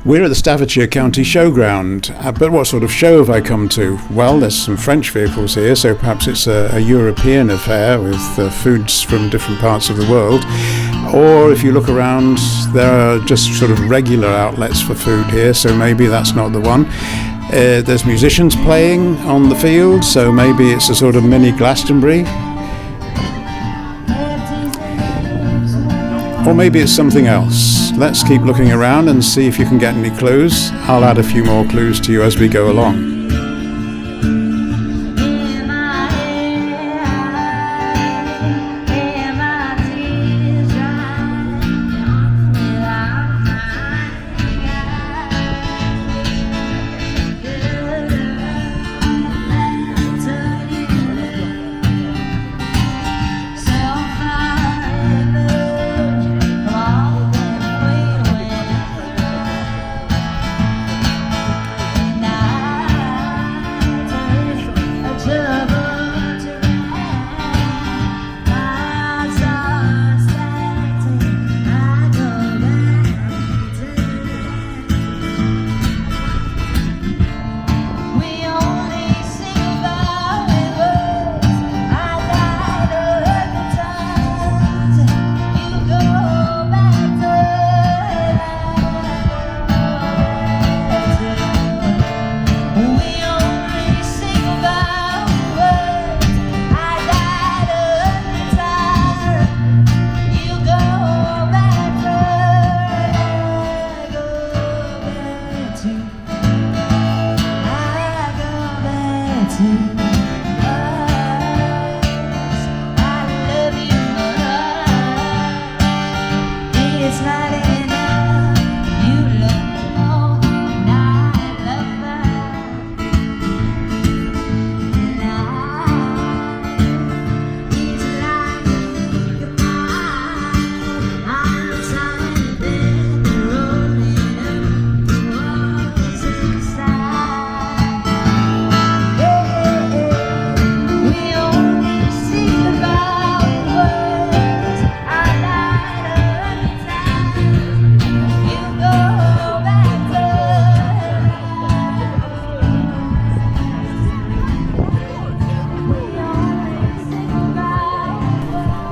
We're at the Staffordshire County Showground, but what sort of show have I come to? Well, there's some French vehicles here, so perhaps it's a European affair with foods from different parts of the world. Or if you look around, there are just sort of regular outlets for food here, so maybe that's not the one. There's musicians playing on the field, so maybe it's a sort of mini Glastonbury. Or maybe it's something else. Let's keep looking around and see if you can get any clues. I'll add a few more clues to you as we go along.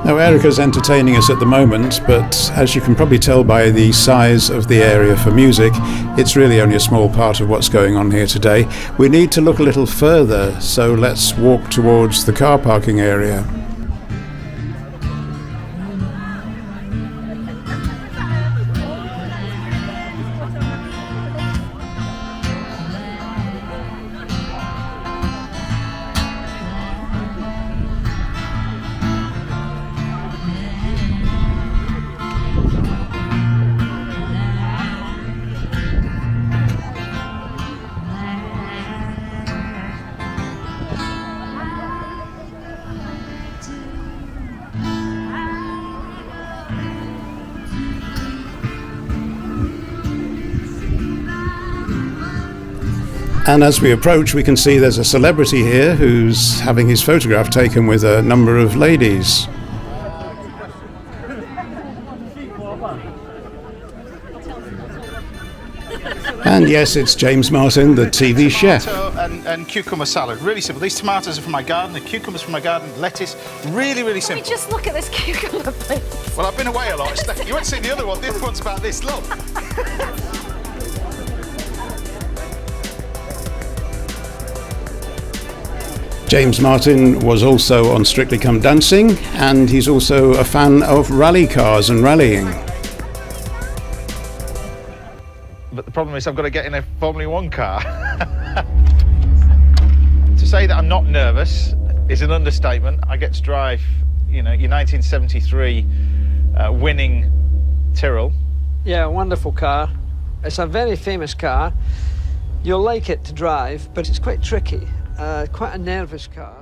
Now, Erica's entertaining us at the moment, but as you can probably tell by the size of the area for music, it's really only a small part of what's going on here today. We need to look a little further, so let's walk towards the car parking area. And as we approach, we can see there's a celebrity here who's having his photograph taken with a number of ladies. And yes, it's James Martin, the TV chef. And cucumber salad, really simple. These tomatoes are from my garden, the cucumbers from my garden, lettuce, really, really simple. Let me just look at this cucumber, please. Well, I've been away a lot. You won't see the other one. The other one's about this long. James Martin was also on Strictly Come Dancing, and he's also a fan of rally cars and rallying. But the problem is I've got to get in a Formula 1 car. To say that I'm not nervous is an understatement. I get to drive, your 1973 winning Tyrrell. Yeah, wonderful car. It's a very famous car. You'll like it to drive, but it's quite tricky. Quite a nervous car.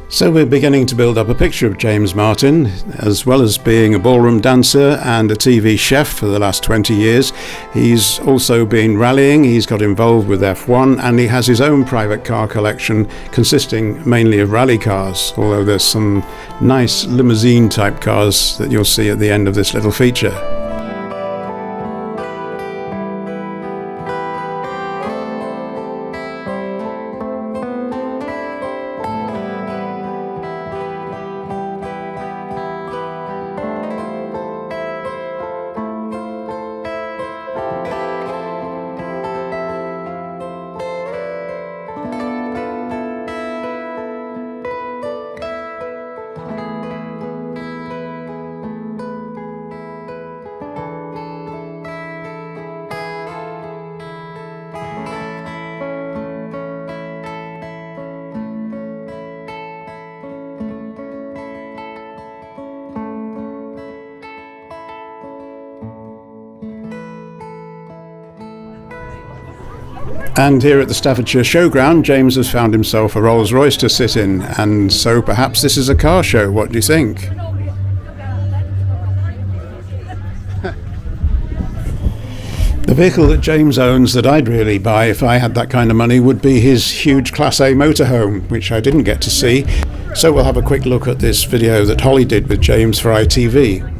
So we're beginning to build up a picture of James Martin. As well as being a ballroom dancer and a TV chef for the last 20 years, he's also been rallying, he's got involved with F1, and he has his own private car collection consisting mainly of rally cars, although there's some nice limousine type cars that you'll see at the end of this little feature. And here at the Staffordshire Showground, James has found himself a Rolls Royce to sit in, and so perhaps this is a car show. What do you think? The vehicle that James owns that I'd really buy if I had that kind of money would be his huge Class A motorhome, which I didn't get to see. So we'll have a quick look at this video that Holly did with James for ITV.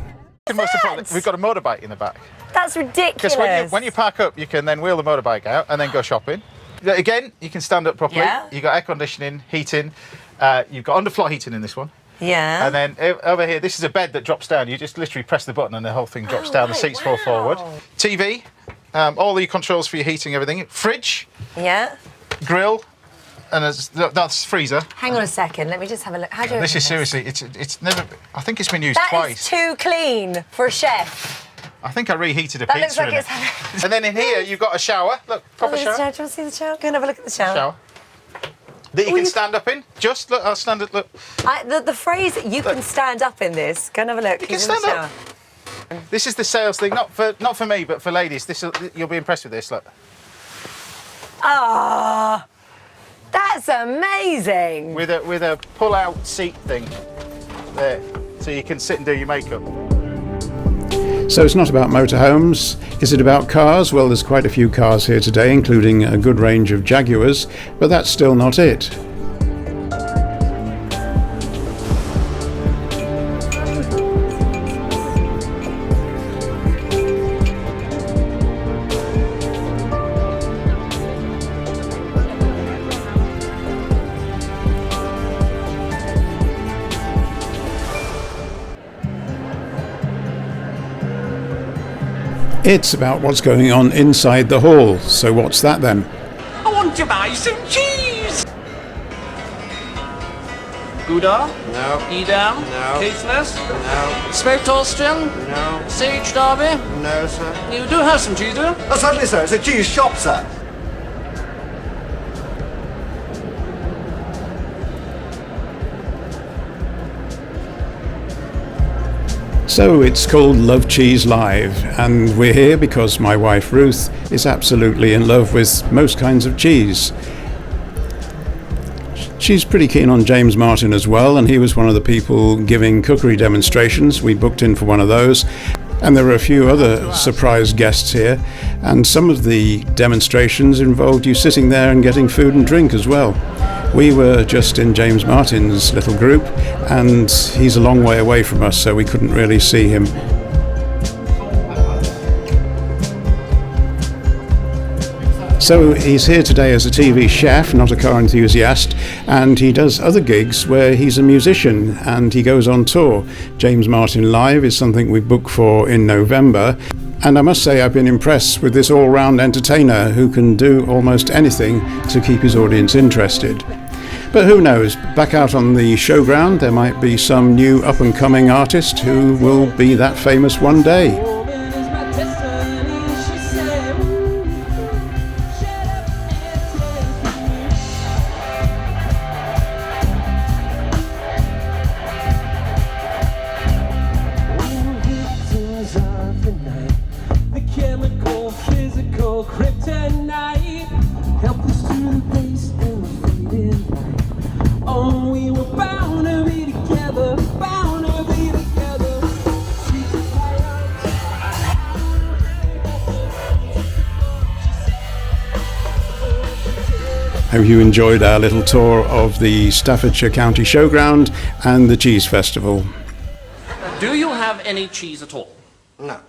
We've got a motorbike in the back. That's ridiculous. Because when you park up, you can then wheel the motorbike out and then go shopping. Again, you can stand up properly. Yeah. You've got air conditioning, heating. You've got underfloor heating in this one. Yeah. And then over here, this is a bed that drops down. You just literally press the button and the whole thing drops down. The seats fall forward. TV, all your controls for your heating, everything. Fridge. Yeah. Grill. And that's freezer. Hang on a second. Let me just have a look. How do you This open is seriously, it's never. I think it's been used That twice. is too clean for a chef. I think I reheated a That pizza looks like in it's. it. And then in here you've got a shower. Look, proper shower. Do you want to see the shower? Go and have a look at the shower. Shower. That you can stand up in. Just look, I'll stand up. Look. The phrase "you can stand up in this." Go and have a look. You can He's in the stand up. shower. This is the sales thing, not for me, but for ladies. You'll be impressed with this. Look. Ah. That's amazing. With a pull-out seat thing there, so you can sit and do your makeup. So it's not about motorhomes. Is it about cars? Well, there's quite a few cars here today, including a good range of Jaguars, but that's still not it. It's about what's going on inside the hall. So what's that then? I want to buy some cheese! Gouda? No. Edam? No. Caithness? No. Smoked Austrian? No. Sage Derby? No, sir. You do have some cheese, do you? Oh, certainly, sir. It's a cheese shop, sir. So it's called Love Cheese Live, and we're here because my wife Ruth is absolutely in love with most kinds of cheese. She's pretty keen on James Martin as well, and he was one of the people giving cookery demonstrations. We booked in for one of those, and there were a few other surprise guests here, and some of the demonstrations involved you sitting there and getting food and drink as well. We were just in James Martin's little group, and he's a long way away from us, so we couldn't really see him. So he's here today as a TV chef, not a car enthusiast, and he does other gigs where he's a musician and he goes on tour. James Martin Live is something we booked for in November, and I must say I've been impressed with this all-round entertainer who can do almost anything to keep his audience interested. But who knows, back out on the showground there might be some new up-and-coming artist who will be that famous one day. Hope you enjoyed our little tour of the Staffordshire County Showground and the Cheese Festival. Do you have any cheese at all? No.